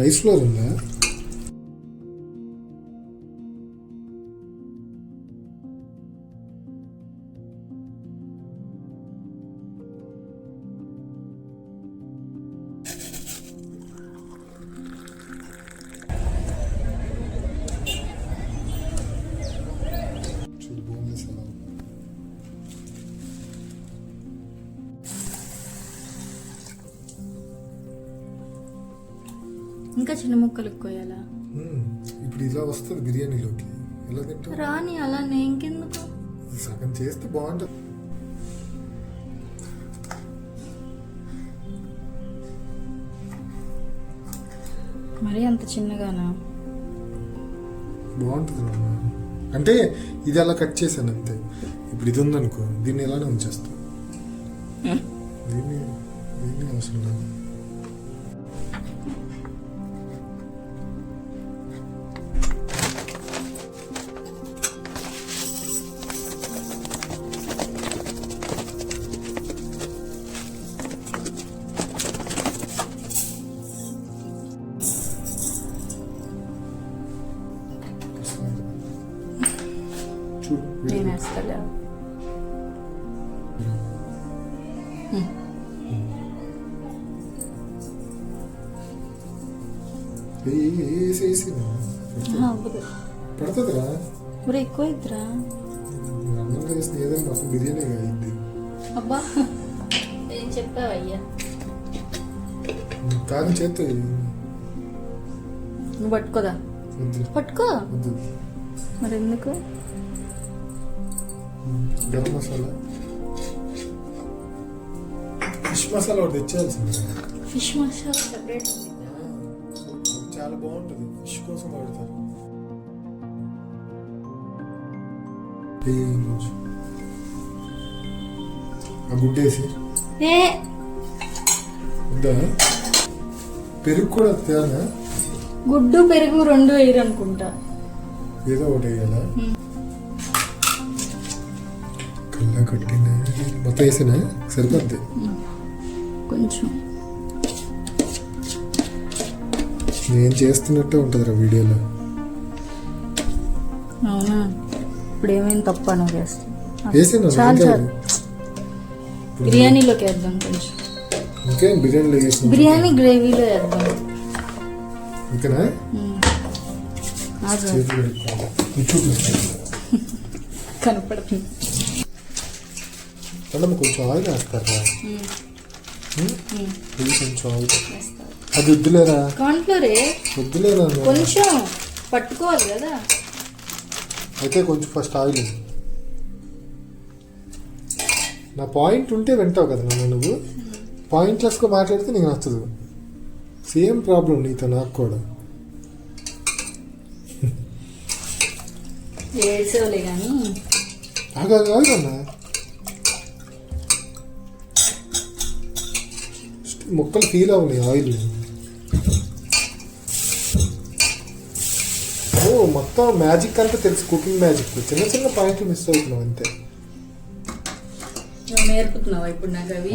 Rice flour ఉందా? ఇంకా చిన్న ముక్కలు కోయాలా? ఇప్పుడు ఇలా వస్తుంది బిర్యానీలోకి. ఎలా తింటావు? రాని అలానే ఇంకెందుకు, సగం చేస్తే బాగుంటుంది. మరి అంత చిన్నగానా? బాగుంటుంది అంటే ఇది అలా కట్ చేశాను అంతే. ఇప్పుడు ఇది ఉందనుకో, దీన్ని ఎలానే ఉంచేస్తా. దీన్ని దీన్ని అవసరం లేదు. నేను వేస్తలే. పడుతుందిరా, మరి ఎక్కువ ఇద్దరా? అన్నం వేస్తే ఏదైనా మొత్తం బిర్యానీ అయింది. అబ్బా ఏం చెప్పావయ్యా? కాదు చేస్తే నువ్వు పట్టుకోదా? పట్టుకో. మరి ఎందుకు? గరం మసాలా, ఫిష్ మసాలా ఒకటి తెచ్చేయాల్సింది. ఫిష్ మసాలా సెపరేట్ చాలా బాగుంటుంది, ఫిష్ కోసం వాడతారు. ఆ గుడ్డేసి పెరుగు కూడా తేనా? గుడ్డు పెరుగు రెండు వేయరు అనుకుంటా. ఏదో ఒకటి వేయాలా? కల్లా కట్టిన మొత్తం వేసినా సరిపోద్ది. కొంచెం నేను చేస్తున్నట్టే ఉంటుందిరా వీడియోలో. అవునా? ఇప్పుడు ఏమైనా తప్ప నువ్వు చేస్తా. వేసాను చాలు చాలు. బిర్యానీలోకి వేద్దాం కొంచెం. ఇంకేం బిర్యానీలో వేసిన బిర్యానీ గ్రేవీలో వేద్దాం. ఓకేనా? కనపడుతుంది. కొంచెం ఆయిల్ వేస్తారా? కొంచెం ఆయిల్. అది వద్దులేరా? కార్న్ఫ్లోరే వద్దులేరా? కొంచెం పట్టుకోవాలి కదా. అయితే కొంచెం ఫస్ట్ ఆయిల్. నా పాయింట్ ఉంటే వింటావు కదా నన్ను. నువ్వు పాయింట్లెస్గా మాట్లాడితే నీకు నచ్చదు. సేమ్ ప్రాబ్లం నీతో నాకు కూడా. ఏడ్చేవలే కానీ ఆగన్నా, ముక్కలు ఫీల్ అవునాయి ఆయిల్. ఓ మొత్తం మ్యాజిక్ అంతా తెలుసు, కుకింగ్ మ్యాజిక్. చిన్న చిన్న పాయింట్లు మిస్ అవుతున్నావు అంతే. నేర్పుతున్నావా ఇప్పుడు నాకు అవి?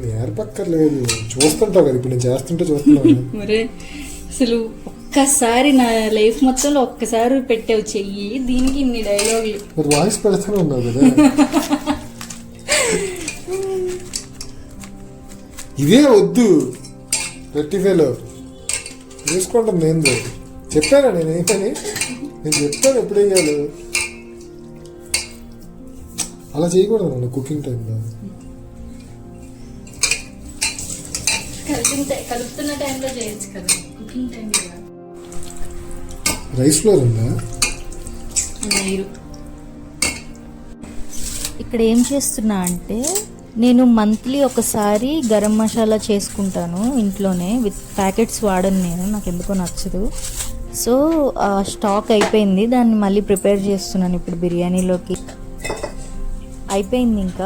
నేర్పక్కర్లేదు, చూస్తుంటావు కదా. ఇప్పుడు నేను చేస్తుంటే చూస్తున్నావు. మరే అసలు ఒక్కసారి నా లైఫ్ మొత్తంలో ఒక్కసారి పెట్టావు చెయ్యి, దీనికి ఇన్ని డైలాగులు. మరి వాయిస్ పెడతానే ఉన్నావు కదా. ఇదే వద్దు రెక్టిఫైలో వేసుకుంటాం. నేను చెప్పానా? నేనేమని నేను చెప్పాను ఎప్పుడు వేయాలి. అలా చేయకూడదు నన్ను కుకింగ్ టైంలో. కలుపుతున్న టైంలో చేయొచ్చు కదా, కుకింగ్ టైంలో. రైస్ ఫ్లోర్ ఉందా? నీరు. ఇక్కడ ఏం చేస్తున్నా అంటే నేను మంత్లీ ఒకసారి గరం మసాలా చేసుకుంటాను ఇంట్లోనే. విత్ ప్యాకెట్స్ వాడను నేను, నాకు ఎందుకో నచ్చదు. సో ఆ స్టాక్ అయిపోయింది, దాన్ని మళ్ళీ ప్రిపేర్ చేస్తున్నాను ఇప్పుడు బిర్యానీలోకి. అయిపోయింది, ఇంకా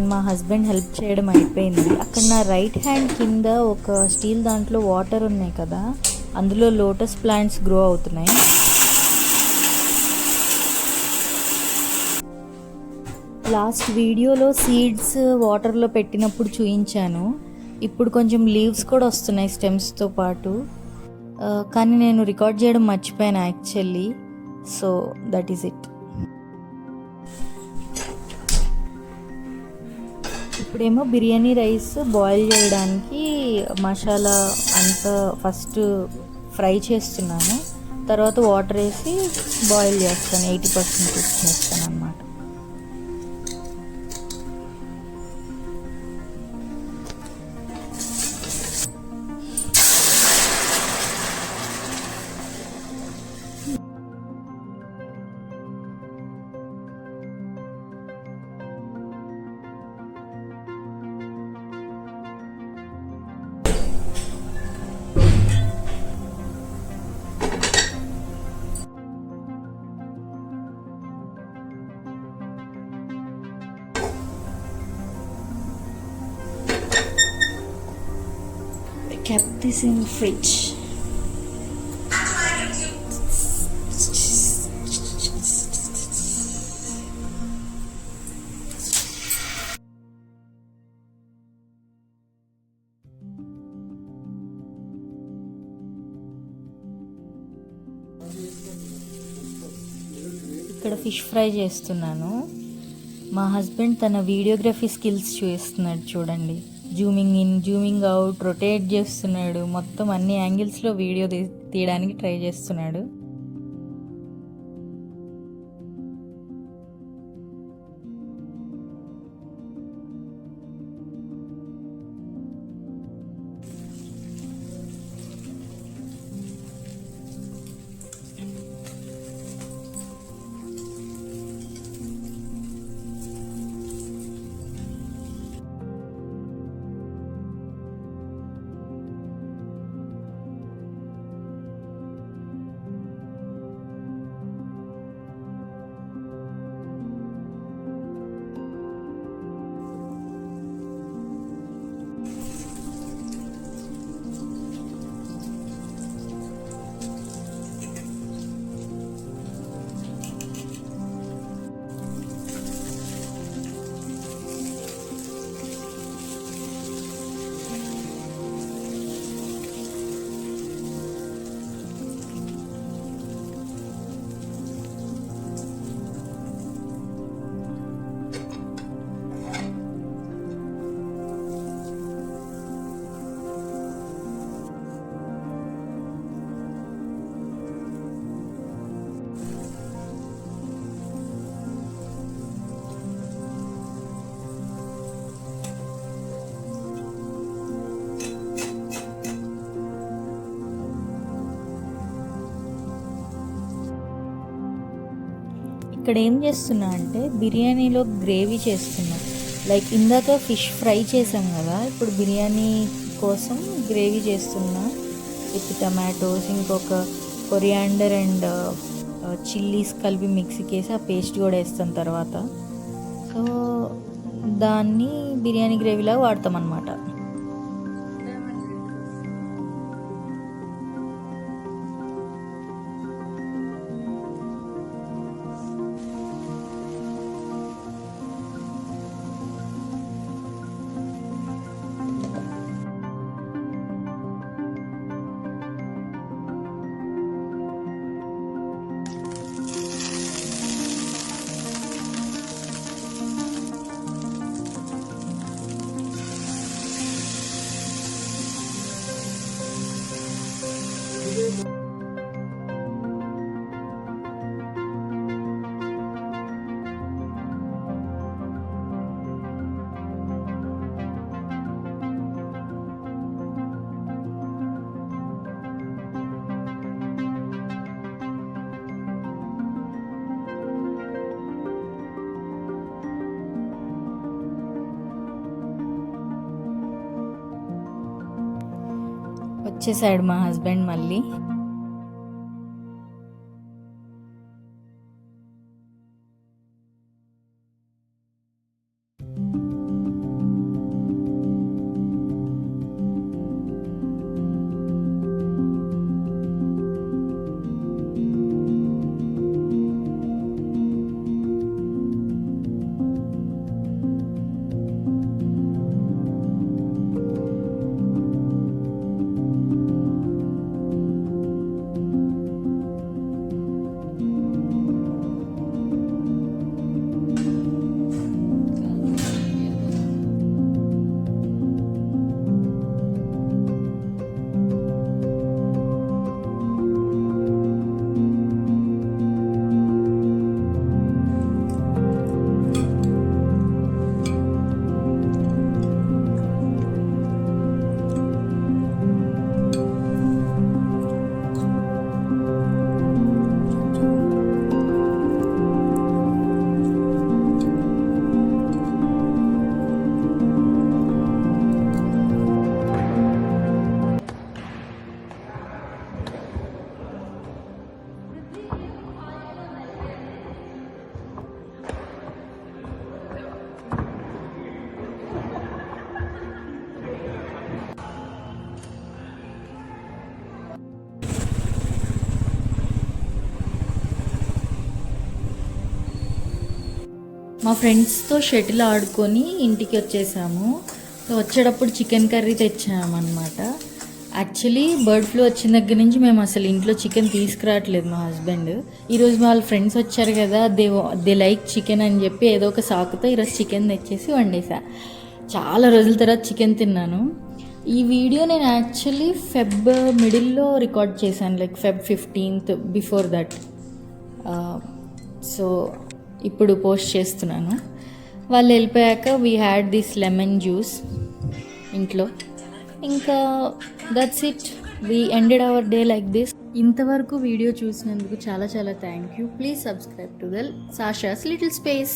మా హస్బెండ్ హెల్ప్ చేయడం అయిపోయింది. అక్కడ నా రైట్ హ్యాండ్ కింద ఒక స్టీల్ దాంట్లో వాటర్ ఉన్నాయి కదా, అందులో లోటస్ ప్లాంట్స్ గ్రో అవుతున్నాయి. లాస్ట్ వీడియోలో సీడ్స్ వాటర్లో పెట్టినప్పుడు చూపించాను. ఇప్పుడు కొంచెం లీవ్స్ కూడా వస్తున్నాయి స్టెమ్స్తో పాటు. కానీ నేను రికార్డ్ చేయడం మర్చిపోయాను actually. So that is it. ఇప్పుడేమో బిర్యానీ రైస్ బాయిల్ చేయడానికి మసాలా అంతా ఫస్ట్ ఫ్రై చేస్తున్నాను. తర్వాత వాటర్ వేసి బాయిల్ చేస్తాను, 80% కుక్ చేస్తాను అన్నమాట. Kept this in fridge. ఇక్కడ ఫిష్ ఫ్రై చేస్తున్నాను. మా హస్బెండ్ తన వీడియోగ్రఫీ స్కిల్స్ చూపిస్తున్నాడు చూడండి. Zooming in, zooming out, rotate చేస్తున్నాడు. మొత్తం అన్ని యాంగిల్స్లో వీడియో తీయడానికి ట్రై చేస్తున్నాడు. ఇక్కడ ఏం చేస్తున్నా అంటే బిర్యానీలో గ్రేవీ చేస్తున్నా. లైక్ ఇందాక ఫిష్ ఫ్రై చేసాం కదా, ఇప్పుడు బిర్యానీ కోసం గ్రేవీ చేస్తున్నా విత్ టమాటోస్, ఇంకొక కొరియాండర్ అండ్ చిల్లీస్ కలిపి మిక్సీకి వేసి ఆ పేస్ట్ కూడా వేస్తాం తర్వాత. సో దాన్ని బిర్యానీ గ్రేవీలాగా వాడతాం అన్నమాట. వచ్చేసాడు మా హస్బెండ్ మళ్ళీ. మా ఫ్రెండ్స్తో షటిల్ ఆడుకొని ఇంటికి వచ్చేసాము. సో వచ్చేటప్పుడు చికెన్ కర్రీ తెచ్చామన్నమాట. యాక్చువల్లీ బర్డ్ ఫ్లూ వచ్చిన దగ్గర నుంచి మేము అసలు ఇంట్లో చికెన్ తీసుకురావట్లేదు మా హస్బెండ్. ఈరోజు వాళ్ళ ఫ్రెండ్స్ వచ్చారు కదా, దే లైక్ చికెన్ అని చెప్పి ఏదో ఒక సాకుతో ఈరోజు చికెన్ తెచ్చేసి వండేసా. చాలా రోజుల తర్వాత చికెన్ తిన్నాను. ఈ వీడియో నేను యాక్చువల్లీ ఫెబ్ మిడిల్లో రికార్డ్ చేశాను, like Feb 15th before that. So ఇప్పుడు పోస్ట్ చేస్తున్నాను. వాళ్ళు వెళ్ళిపోయాక we had this lemon juice ఇంట్లో. ఇంకా that's it, we ended our day like this. ఇంతవరకు వీడియో చూసినందుకు చాలా చాలా thank you. Please subscribe to the Sasha's Little space.